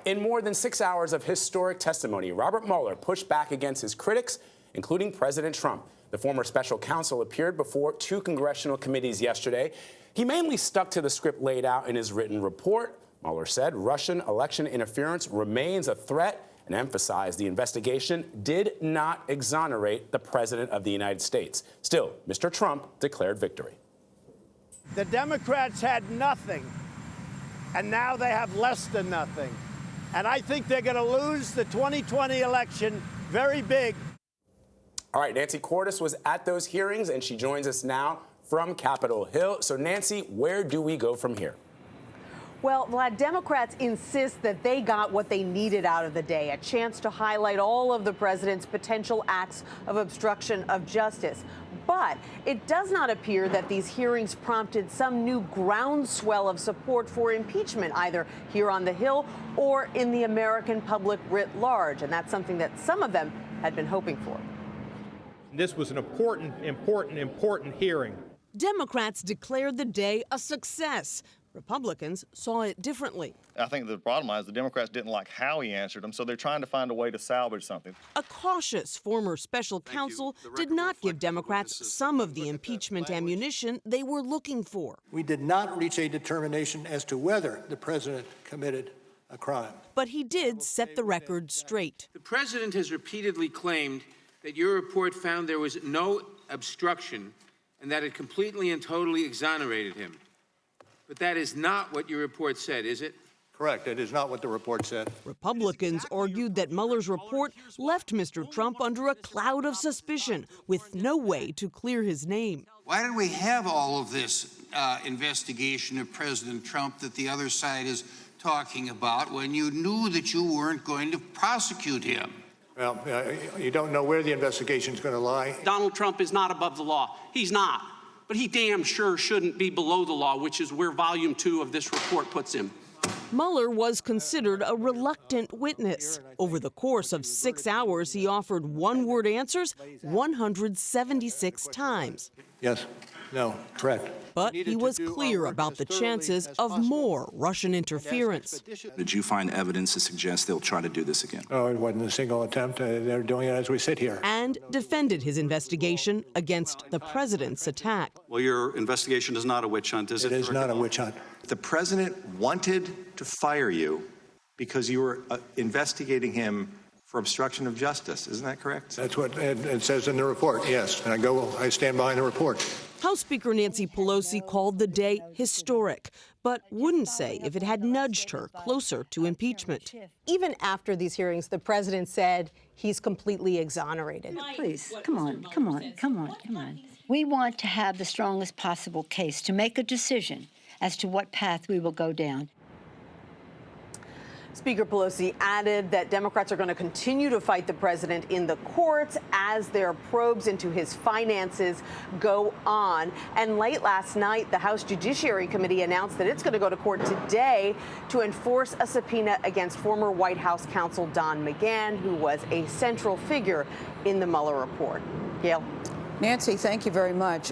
In more than 6 hours of historic testimony, Robert Mueller pushed back against his critics, including President Trump. The former special counsel appeared before 2 congressional committees yesterday. He mainly stuck to the script laid out in his written report. Mueller said Russian election interference remains a threat and emphasized the investigation did not exonerate the President of the United States. Still, Mr. Trump declared victory. The Democrats had nothing, and now they have less than nothing. And I think they're going to lose the 2020 election very big. All right, Nancy Cordes was at those hearings, and she joins us now from Capitol Hill. So, Nancy, where do we go from here? Well, Vlad, Democrats insist that they got what they needed out of the day, a chance to highlight all of the president's potential acts of obstruction of justice. But it does not appear that these hearings prompted some new groundswell of support for impeachment, either here on the Hill or in the American public writ large. And that's something that some of them had been hoping for. This was an important hearing. Democrats declared the day a success. Republicans saw it differently. I think the bottom line is the Democrats didn't like how he answered them, so they're trying to find a way to salvage something. A cautious former special counsel did not give Democrats some of the impeachment ammunition they were looking for. We did not reach a determination as to whether the president committed a crime. But he did set the record straight. The president has repeatedly claimed that your report found there was no obstruction and that it completely and totally exonerated him. But that is not what your report said, is it? Correct. It is not what the report said. Republicans argued that Mueller's report left Mr. Trump under a cloud of suspicion with no way to clear his name. Why did we have all of this investigation of President Trump that the other side is talking about when you knew that you weren't going to prosecute him? Well, you don't know where the investigation is going to lie. Donald Trump is not above the law. He's not. But he damn sure shouldn't be below the law, which is where Volume 2 of this report puts him. Mueller was considered a reluctant witness. Over the course of 6 hours, he offered one-word answers 176 times. Yes. No. Correct. But he was clear about the chances of more Russian interference. Did you find evidence to suggest they'll try to do this again? Oh, it wasn't a single attempt. They're doing it as we sit here. And defended his investigation against the president's attack. Well, your investigation is not a witch hunt, is it? It is not a witch hunt. The president wanted to fire you because you were investigating him for obstruction of justice. Isn't that correct? That's what it says in the report, yes. And I stand behind the report. House Speaker Nancy Pelosi called the day historic, but wouldn't say if it had nudged her closer to impeachment. Even after these hearings, the president said he's completely exonerated. Please, come on. We want to have the strongest possible case to make a decision as to what path we will go down. Speaker Pelosi added that Democrats are going to continue to fight the president in the courts as their probes into his finances go on. And late last night, the House Judiciary Committee announced that it's going to go to court today to enforce a subpoena against former White House counsel Don McGahn, who was a central figure in the Mueller report. Gayle. Nancy, thank you very much.